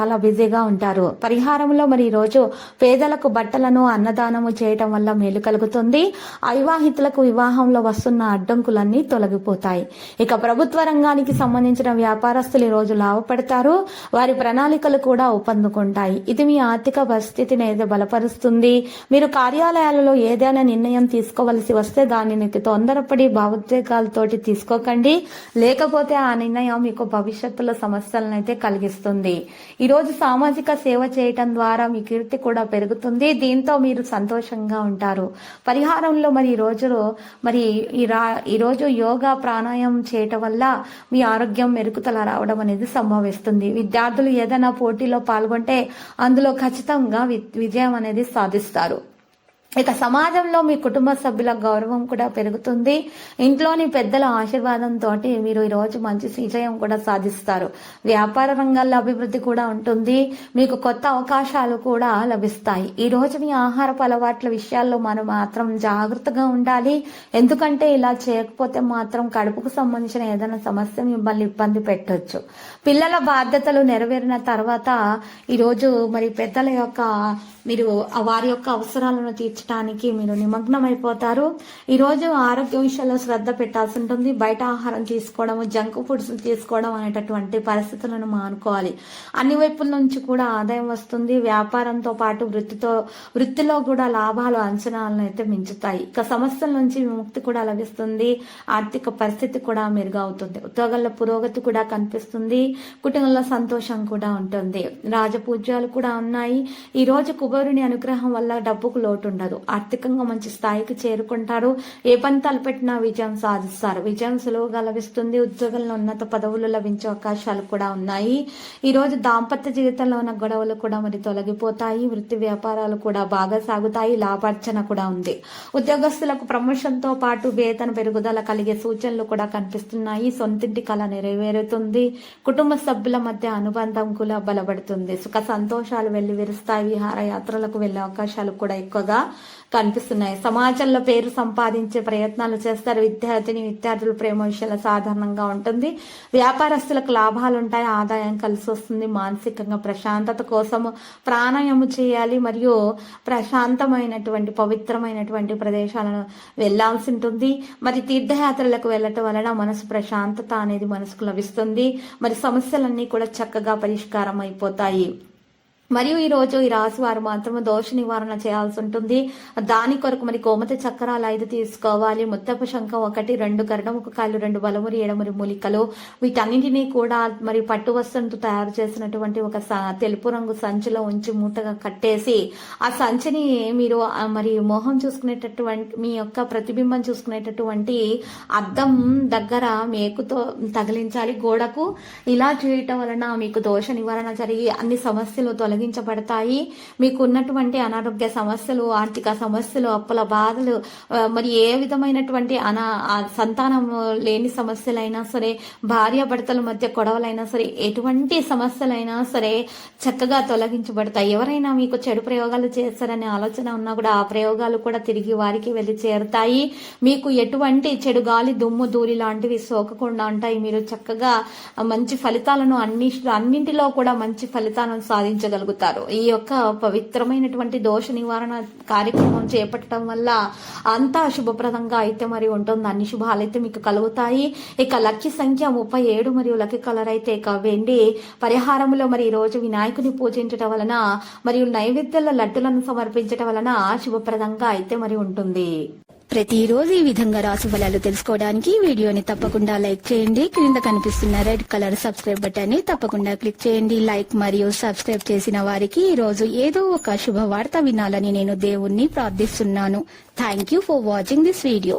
చాలా బిజీగా ఉంటారు. పరిహారంలో మరి ఈ రోజు పేదలకు బట్టలను అన్నదానము చేయటం వల్ల మేలు కలుగుతుంది. అవివాహితులకు వివాహంలో వస్తున్న అడ్డంకులన్నీ తొలగిపోతాయి. ఇక ప్రభుత్వ రంగానికి సంబంధించిన వ్యాపారస్తులు ఈ రోజు లాభపడతారు. వారి ప్రణాళికలు కూడా ఊపందుకుంటాయి. ఇది మీ ఆర్థిక పరిస్థితిని ఏదో బలపరుస్తుంది. మీరు కార్యాలయాలలో ఏదైనా నిర్ణయం తీసుకోవలసి వస్తే దానిని తొందరపడి భావోద్వేగాలతోటి తీసుకోకండి. లేకపోతే ఆ నిర్ణయం మీకు భవిష్యత్తులో సమస్యలను అయితే కలిగిస్తుంది. ఈ రోజు సామాజిక సేవ చేయటం ద్వారా మీ కీర్తి కూడా పెరుగుతుంది. దీంతో మీరు సంతోషంగా ఉంటారు. పరిహారంలో మరి ఈ రోజు యోగా ప్రాణాయామం చేయటం వల్ల మీ ఆరోగ్యం మెరుగుదల రావడం అనేది సంభవిస్తుంది. విద్యార్థులు ఏదైనా పోటీలో పాల్గొంటే అందులో ఖచ్చితంగా విజయం అనేది సాధిస్తారు. ఇక సమాజంలో మీ కుటుంబ సభ్యుల గౌరవం కూడా పెరుగుతుంది. ఇంట్లోని పెద్దల ఆశీర్వాదంతో మీరు ఈ రోజు మంచి విజయం కూడా సాధిస్తారు. వ్యాపార రంగాల్లో అభివృద్ధి కూడా ఉంటుంది. మీకు కొత్త అవకాశాలు కూడా లభిస్తాయి. ఈ రోజు మీ ఆహారపు అలవాట్ల విషయాల్లో మనం మాత్రం జాగ్రత్తగా ఉండాలి. ఎందుకంటే ఇలా చేయకపోతే మాత్రం కడుపుకు సంబంధించిన ఏదైనా సమస్య మిమ్మల్ని ఇబ్బంది పెట్టొచ్చు. పిల్లల బాధ్యతలు నెరవేరిన తర్వాత ఈరోజు మరి పెద్దల యొక్క వారి యొక్క అవసరాలను తీర్చడానికి మీరు నిమగ్నం అయిపోతారు. ఈరోజు ఆరోగ్య విషయాల్లో శ్రద్ధ పెట్టాల్సి ఉంటుంది. బయట ఆహారం తీసుకోవడం, జంక్ ఫుడ్స్ తీసుకోవడం అనేటటువంటి పరిస్థితులను మానుకోవాలి. అన్ని వైపుల నుంచి కూడా ఆదాయం వస్తుంది. వ్యాపారంతో పాటు వృత్తిలో కూడా లాభాలు అంచనాలను అయితే మించుతాయి. ఇక సమస్యల నుంచి విముక్తి కూడా లభిస్తుంది. ఆర్థిక పరిస్థితి కూడా మెరుగవుతుంది. ఉద్యోగాల్లో పురోగతి కూడా కనిపిస్తుంది. కుటుంబంలో సంతోషం కూడా ఉంటుంది. రాజపూజ్యాలు కూడా ఉన్నాయి. ఈ రోజు కుబేరుని అనుగ్రహం వల్ల డబ్బుకు లోటు ఉండదు. ఆర్థికంగా మంచి స్థాయికి చేరుకుంటారు. ఏ పని తలపెట్టినా విజయం సాధిస్తారు. విజయం సులువుగా లభిస్తుంది. ఉద్యోగంలో ఉన్నత పదవులు లభించే అవకాశాలు కూడా ఉన్నాయి. ఈ రోజు దాంపత్య జీవితంలో ఉన్న గొడవలు కూడా మరి తొలగిపోతాయి. వృత్తి వ్యాపారాలు కూడా బాగా సాగుతాయి. లాభార్జన కూడా ఉంది. ఉద్యోగస్తులకు ప్రమోషన్ తో పాటు వేతన పెరుగుదల కలిగే సూచనలు కూడా కనిపిస్తున్నాయి. సొంతింటి కళ నెరవేరుతుంది. కుటుంబ సభ్యుల మధ్య అనుబంధం కూడా బలపడుతుంది. సుఖ సంతోషాలు వెళ్లి విరుస్తాయి. విహారయాత్రలకు వెళ్లే అవకాశాలు కూడా ఎక్కువగా కనిపిస్తున్నాయి. సమాజంలో పేరు సంపాదించే ప్రయత్నాలు చేస్తారు. విద్యార్థులు ప్రేమ విషయాలు సాధారణంగా ఉంటుంది. వ్యాపారస్తులకు లాభాలు ఉంటాయి. ఆదాయం కలిసి వస్తుంది. మానసికంగా ప్రశాంతత కోసం ప్రాణాయామం చేయాలి. మరియు ప్రశాంతమైనటువంటి పవిత్రమైనటువంటి ప్రదేశాలను వెళ్లాల్సి ఉంటుంది. మరి తీర్థయాత్రలకు వెళ్ళటం వలన మనసు ప్రశాంతత అనేది మనసుకు లభిస్తుంది. మరి సమస్యలన్నీ కూడా చక్కగా పరిష్కారం అయిపోతాయి. మరియు ఈ రోజు ఈ రాశి వారు మాత్రం దోష నివారణ చేయాల్సి ఉంటుంది. దాని కొరకు మరి కోమతి చక్రాలు 5 తీసుకోవాలి. ముత్తపు శంఖం 1, 2 గరుడముఖకాయలు 2 బలమురి ఎడమురి మూలికలు వీటన్నింటినీ కూడా మరి పట్టు వస్త్రంతో తయారు చేసినటువంటి ఒక తెలుపు రంగు సంచిలో ఉంచి మూటగా కట్టేసి ఆ సంచిని మీరు మరి మోహం చూసుకునేటటువంటి మీ యొక్క ప్రతిబింబం చూసుకునేటటువంటి అద్దం దగ్గర మేకుతో తగిలించాలి గోడకు. ఇలా చేయటం వలన మీకు దోష నివారణ జరిగి అన్ని సమస్యలు తొలగించబడతాయి. మీకు ఉన్నటువంటి అనారోగ్య సమస్యలు, ఆర్థిక సమస్యలు, అప్పుల బాధలు, మరి ఏ విధమైనటువంటి సంతానం లేని సమస్యలైనా సరే, భార్యాభర్తల మధ్య గొడవలైనా సరే, ఎటువంటి సమస్యలైనా సరే చక్కగా తొలగించబడతాయి. ఎవరైనా మీకు చెడు ప్రయోగాలు చేస్తారనే ఆలోచన ఉన్నా కూడా ఆ ప్రయోగాలు కూడా తిరిగి వారికి వెళ్ళి చేరుతాయి. మీకు ఎటువంటి చెడు గాలి, దుమ్ము, ధూళి లాంటివి సోకకుండా ఉంటాయి. మీరు చక్కగా మంచి ఫలితాలను అన్నింటిలో కూడా మంచి ఫలితాలను సాధించగలుగుతారు. ఈ యొక్క పవిత్రమైనటువంటి దోష నివారణ కార్యక్రమం చేపట్టడం వల్ల అంతా శుభప్రదంగా అయితే మరి ఉంటుంది. అన్ని శుభాలైతే మీకు కలుగుతాయి. ఇక లక్కీ సంఖ్య 37 మరియు లక్కీ కలర్ అయితే ఇక వెండి. పరిహారంలో మరి ఈ రోజు వినాయకుని పూజించడం వలన మరియు నైవేద్యాల లడ్డులను సమర్పించడం వలన శుభప్రదంగా అయితే మరి ఉంటుంది. ప్రతిరోజు ఈ విధంగా రాశి ఫలాలు తెలుసుకోవడానికి వీడియోని తప్పకుండా లైక్ చేయండి. క్రింద కనిపిస్తున్న రెడ్ కలర్ సబ్స్క్రైబ్ బటన్ ని తప్పకుండా క్లిక్ చేయండి. లైక్ మరియు సబ్స్క్రైబ్ చేసిన వారికి ఈ రోజు ఏదో ఒక శుభవార్త వినాలని నేను దేవుణ్ణి ప్రార్థిస్తున్నాను. Thank you for watching this video.